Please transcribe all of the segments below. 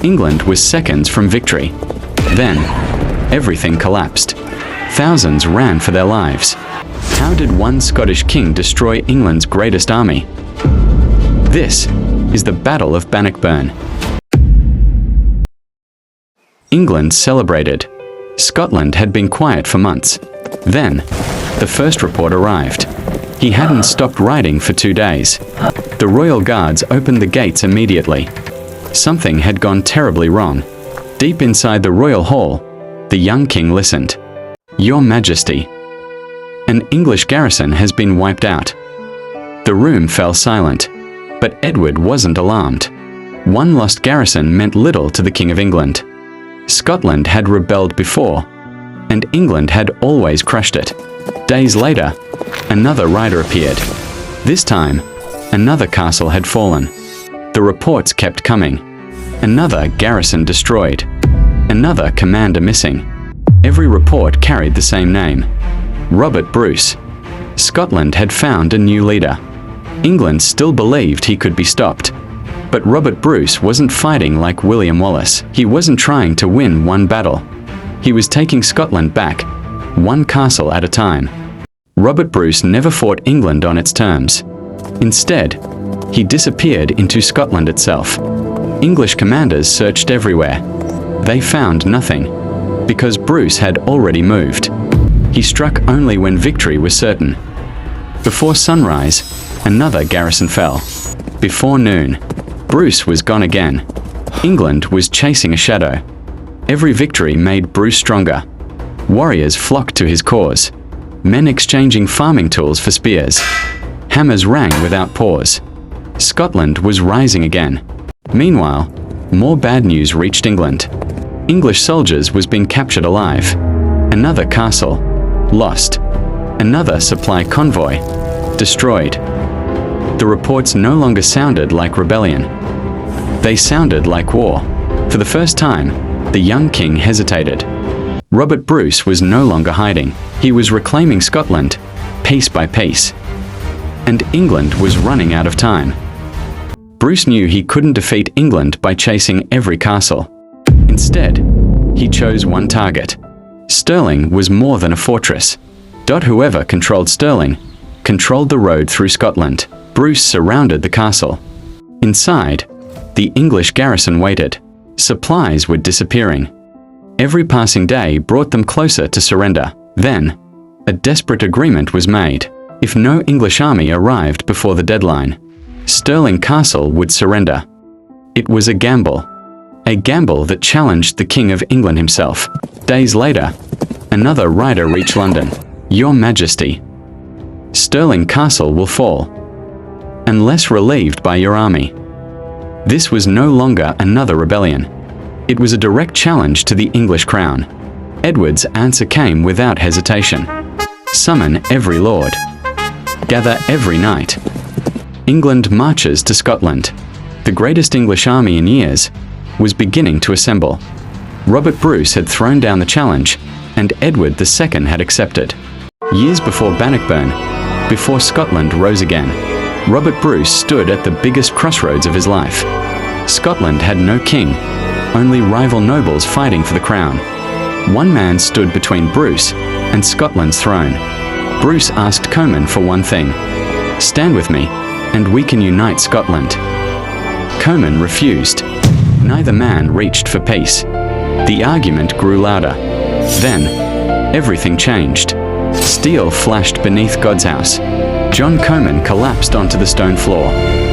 England was seconds from victory. Then, everything collapsed. Thousands ran for their lives. How did one Scottish king destroy England's greatest army? This is the Battle of Bannockburn. England celebrated. Scotland had been quiet for months. Then, the first report arrived. He hadn't stopped riding for 2 days. The royal guards opened the gates immediately. Something had gone terribly wrong. Deep inside the royal hall, the young king listened. "Your Majesty, an English garrison has been wiped out." The room fell silent, but Edward wasn't alarmed. One lost garrison meant little to the King of England. Scotland had rebelled before, and England had always crushed it. Days later, another rider appeared. This time, another castle had fallen. The reports kept coming. Another garrison destroyed. Another commander missing. Every report carried the same name: Robert Bruce. Scotland had found a new leader. England still believed he could be stopped. But Robert Bruce wasn't fighting like William Wallace. He wasn't trying to win one battle. He was taking Scotland back, one castle at a time. Robert Bruce never fought England on its terms. Instead, he disappeared into Scotland itself. English commanders searched everywhere. They found nothing, because Bruce had already moved. He struck only when victory was certain. Before sunrise, another garrison fell. Before noon, Bruce was gone again. England was chasing a shadow. Every victory made Bruce stronger. Warriors flocked to his cause. Men exchanging farming tools for spears. Hammers rang without pause. Scotland was rising again. Meanwhile, more bad news reached England. English soldiers was being captured alive. Another castle, lost. Another supply convoy, destroyed. The reports no longer sounded like rebellion. They sounded like war. For the first time, the young king hesitated. Robert Bruce was no longer hiding. He was reclaiming Scotland, piece by piece. And England was running out of time. Bruce knew he couldn't defeat England by chasing every castle. Instead, he chose one target. Stirling was more than a fortress. Whoever controlled Stirling controlled the road through Scotland. Bruce surrounded the castle. Inside, the English garrison waited. Supplies were disappearing. Every passing day brought them closer to surrender. Then, a desperate agreement was made. If no English army arrived before the deadline, Stirling Castle would surrender. It was a gamble that challenged the King of England himself. Days later, another rider reached London. "Your Majesty, Stirling Castle will fall, unless relieved by your army." This was no longer another rebellion. It was a direct challenge to the English crown. Edward's answer came without hesitation. "Summon every lord. Gather every knight." England marches to Scotland. The greatest English army in years was beginning to assemble. Robert Bruce had thrown down the challenge, and Edward II had accepted. Years before Bannockburn, before Scotland rose again, Robert Bruce stood at the biggest crossroads of his life. Scotland had no king, only rival nobles fighting for the crown. One man stood between Bruce and Scotland's throne. Bruce asked Comyn for one thing: "Stand with me, and we can unite Scotland." Comyn refused. Neither man reached for peace. The argument grew louder. Then, everything changed. Steel flashed beneath God's house. John Comyn collapsed onto the stone floor.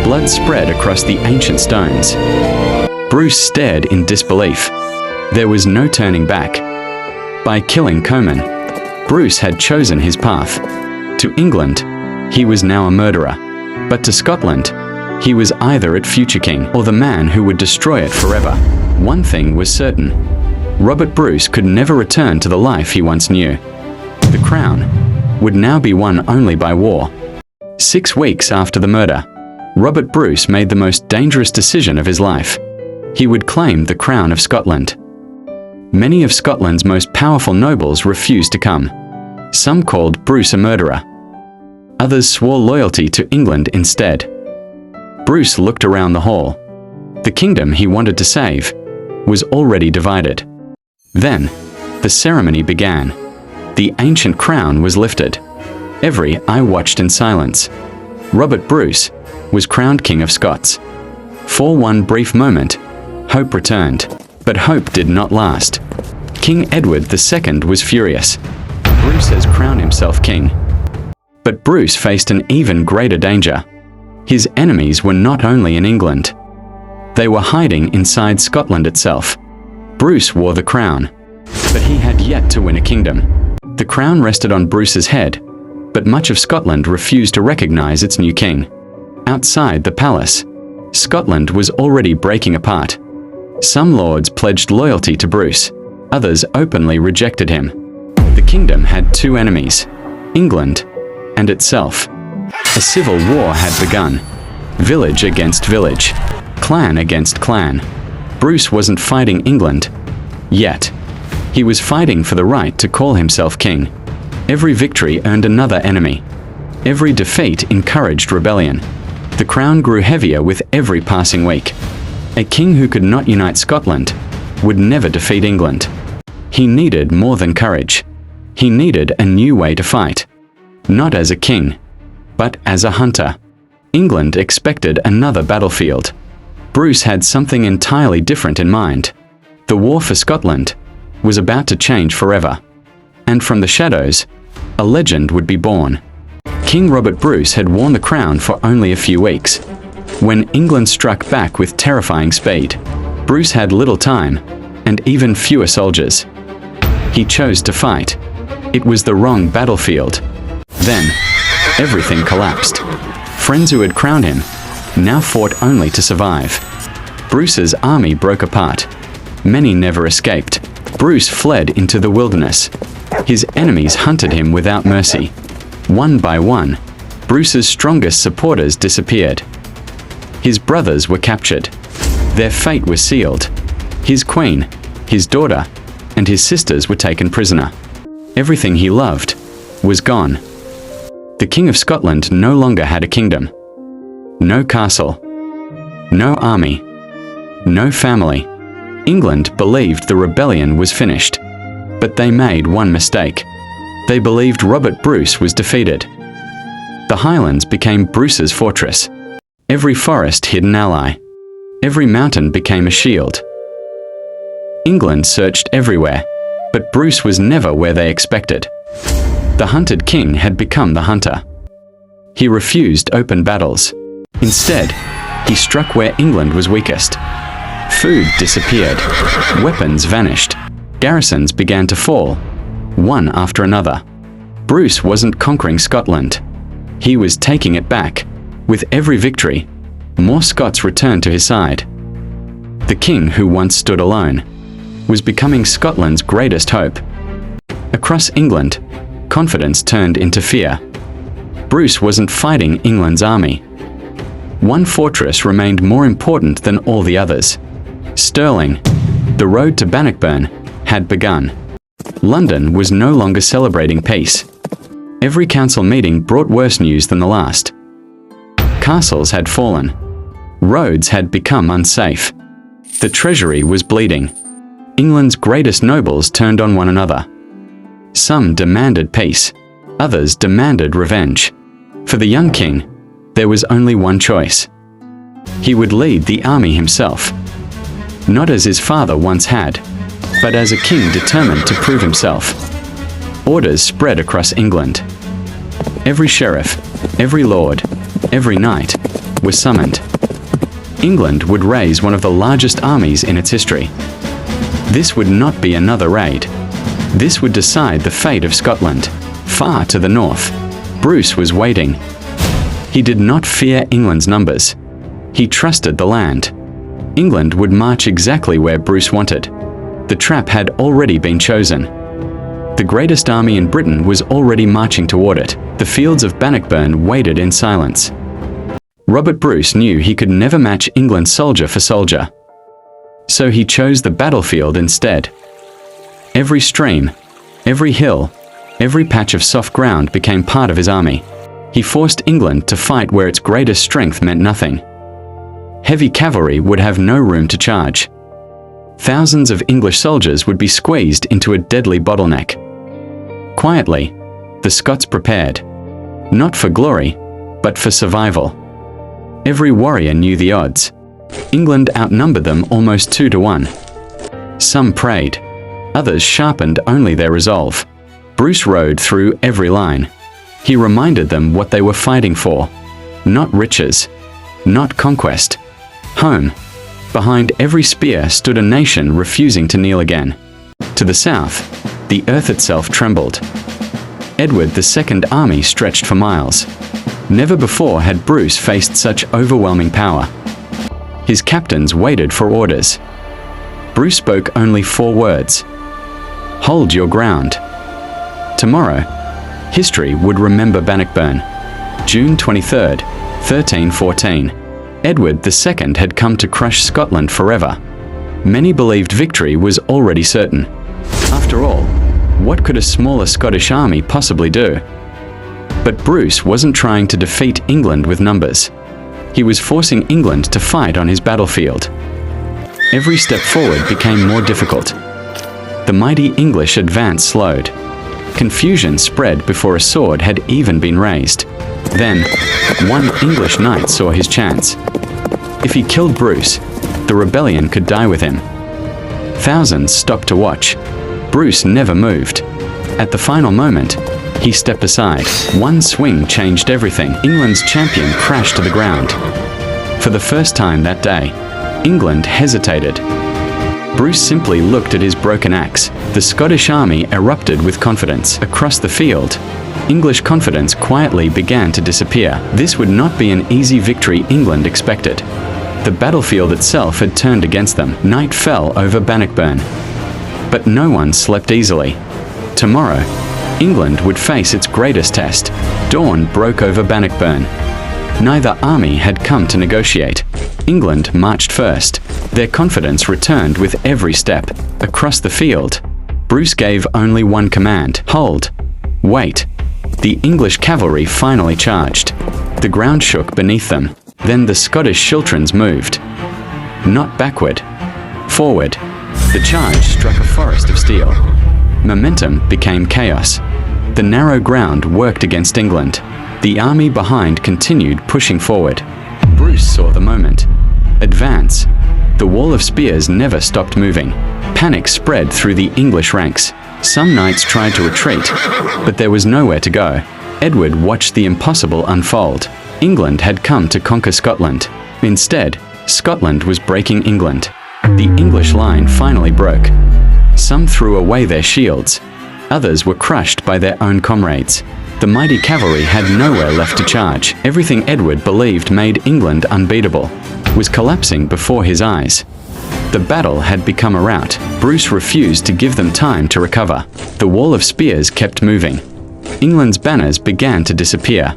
Blood spread across the ancient stones. Bruce stared in disbelief. There was no turning back. By killing Comyn, Bruce had chosen his path. To England, he was now a murderer. But to Scotland, he was either its future king or the man who would destroy it forever. One thing was certain: Robert Bruce could never return to the life he once knew. The crown would now be won only by war. 6 weeks after the murder, Robert Bruce made the most dangerous decision of his life. He would claim the crown of Scotland. Many of Scotland's most powerful nobles refused to come. Some called Bruce a murderer. Others swore loyalty to England instead. Bruce looked around the hall. The kingdom he wanted to save was already divided. Then, the ceremony began. The ancient crown was lifted. Every eye watched in silence. Robert Bruce was crowned King of Scots. For one brief moment, hope returned. But hope did not last. King Edward II was furious. Bruce has crowned himself king. But Bruce faced an even greater danger. His enemies were not only in England. They were hiding inside Scotland itself. Bruce wore the crown, but he had yet to win a kingdom. The crown rested on Bruce's head, but much of Scotland refused to recognize its new king. Outside the palace, Scotland was already breaking apart. Some lords pledged loyalty to Bruce, others openly rejected him. The kingdom had two enemies, England and itself. A civil war had begun, village against village, clan against clan. Bruce wasn't fighting England yet. He was fighting for the right to call himself king. Every victory earned another enemy. Every defeat encouraged rebellion. The crown grew heavier with every passing week. A king who could not unite Scotland would never defeat England. He needed more than courage. He needed a new way to fight. Not as a king, but as a hunter. England expected another battlefield. Bruce had something entirely different in mind. The war for Scotland was about to change forever. And from the shadows, a legend would be born. King Robert Bruce had worn the crown for only a few weeks. When England struck back with terrifying speed, Bruce had little time and even fewer soldiers. He chose to fight. It was the wrong battlefield. Then, everything collapsed. Friends who had crowned him now fought only to survive. Bruce's army broke apart. Many never escaped. Bruce fled into the wilderness. His enemies hunted him without mercy. One by one, Bruce's strongest supporters disappeared. His brothers were captured. Their fate was sealed. His queen, his daughter, and his sisters were taken prisoner. Everything he loved was gone. The King of Scotland no longer had a kingdom. No castle. No army. No family. England believed the rebellion was finished. But they made one mistake. They believed Robert Bruce was defeated. The Highlands became Bruce's fortress. Every forest hid an ally. Every mountain became a shield. England searched everywhere, but Bruce was never where they expected. The hunted king had become the hunter. He refused open battles. Instead, he struck where England was weakest. Food disappeared. Weapons vanished. Garrisons began to fall, one after another. Bruce wasn't conquering Scotland. He was taking it back. With every victory, more Scots returned to his side. The king who once stood alone was becoming Scotland's greatest hope. Across England, confidence turned into fear. Bruce wasn't fighting England's army. One fortress remained more important than all the others. Stirling, the road to Bannockburn, had begun. London was no longer celebrating peace. Every council meeting brought worse news than the last. Castles had fallen. Roads had become unsafe. The treasury was bleeding. England's greatest nobles turned on one another. Some demanded peace. Others demanded revenge. For the young king, there was only one choice. He would lead the army himself. Not as his father once had, but as a king determined to prove himself. Orders spread across England. Every sheriff, every lord, every knight was summoned. England would raise one of the largest armies in its history. This would not be another raid. This would decide the fate of Scotland. Far to the north, Bruce was waiting. He did not fear England's numbers. He trusted the land. England would march exactly where Bruce wanted. The trap had already been chosen. The greatest army in Britain was already marching toward it. The fields of Bannockburn waited in silence. Robert Bruce knew he could never match England soldier for soldier. So he chose the battlefield instead. Every stream, every hill, every patch of soft ground became part of his army. He forced England to fight where its greatest strength meant nothing. Heavy cavalry would have no room to charge. Thousands of English soldiers would be squeezed into a deadly bottleneck. Quietly, the Scots prepared, not for glory, but for survival. Every warrior knew the odds. England outnumbered them almost 2-1. Some prayed, others sharpened only their resolve. Bruce rode through every line. He reminded them what they were fighting for. Not riches, not conquest. Home. Behind every spear stood a nation refusing to kneel again. To the south, the earth itself trembled. Edward II's army stretched for miles. Never before had Bruce faced such overwhelming power. His captains waited for orders. Bruce spoke only 4 words. Hold your ground. Tomorrow, history would remember Bannockburn. June 23rd, 1314. Edward II had come to crush Scotland forever. Many believed victory was already certain. After all, what could a smaller Scottish army possibly do? But Bruce wasn't trying to defeat England with numbers. He was forcing England to fight on his battlefield. Every step forward became more difficult. The mighty English advance slowed. Confusion spread before a sword had even been raised. Then, one English knight saw his chance. If he killed Bruce, the rebellion could die with him. Thousands stopped to watch. Bruce never moved. At the final moment, he stepped aside. One swing changed everything. England's champion crashed to the ground. For the first time that day, England hesitated. Bruce simply looked at his broken axe. The Scottish army erupted with confidence. Across the field, English confidence quietly began to disappear. This would not be an easy victory England expected. The battlefield itself had turned against them. Night fell over Bannockburn. But no one slept easily. Tomorrow, England would face its greatest test. Dawn broke over Bannockburn. Neither army had come to negotiate. England marched first. Their confidence returned with every step. Across the field, Bruce gave only one command: hold. Wait. The English cavalry finally charged. The ground shook beneath them. Then the Scottish schiltrons moved. Not backward. Forward. The charge struck a forest of steel. Momentum became chaos. The narrow ground worked against England. The army behind continued pushing forward. Bruce saw the moment. Advance. The wall of spears never stopped moving. Panic spread through the English ranks. Some knights tried to retreat, but there was nowhere to go. Edward watched the impossible unfold. England had come to conquer Scotland. Instead, Scotland was breaking England. The English line finally broke. Some threw away their shields. Others were crushed by their own comrades. The mighty cavalry had nowhere left to charge. Everything Edward believed made England unbeatable was collapsing before his eyes. The battle had become a rout. Bruce refused to give them time to recover. The wall of spears kept moving. England's banners began to disappear.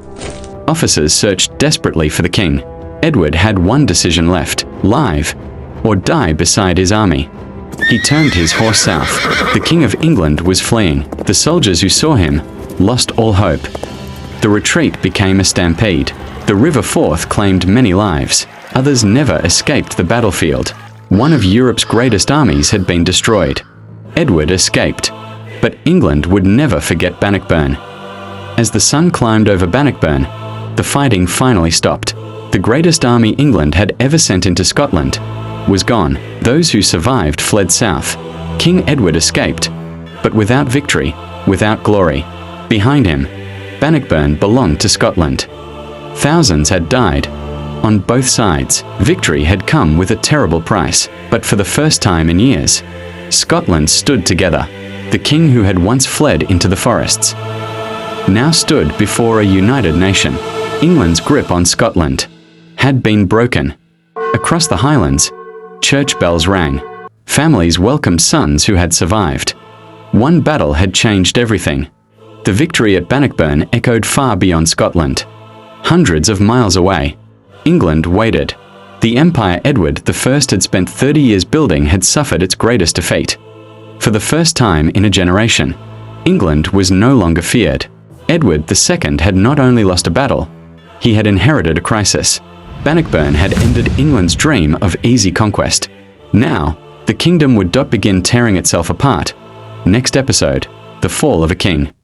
Officers searched desperately for the king. Edward had one decision left: live or die beside his army. He turned his horse south. The King of England was fleeing. The soldiers who saw him lost all hope. The retreat became a stampede. The River Forth claimed many lives. Others never escaped the battlefield. One of Europe's greatest armies had been destroyed. Edward escaped, but England would never forget Bannockburn. As the sun climbed over Bannockburn, the fighting finally stopped. The greatest army England had ever sent into Scotland was gone. Those who survived fled south. King Edward escaped, but without victory, without glory. Behind him, Bannockburn belonged to Scotland. Thousands had died. On both sides, victory had come with a terrible price. But for the first time in years, Scotland stood together. The king who had once fled into the forests now stood before a united nation. England's grip on Scotland had been broken. Across the Highlands, church bells rang. Families welcomed sons who had survived. One battle had changed everything. The victory at Bannockburn echoed far beyond Scotland. Hundreds of miles away, England waited. The empire Edward I had spent 30 years building had suffered its greatest defeat. For the first time in a generation, England was no longer feared. Edward II had not only lost a battle, he had inherited a crisis. Bannockburn had ended England's dream of easy conquest. Now, the kingdom would begin tearing itself apart. Next episode, the fall of a king.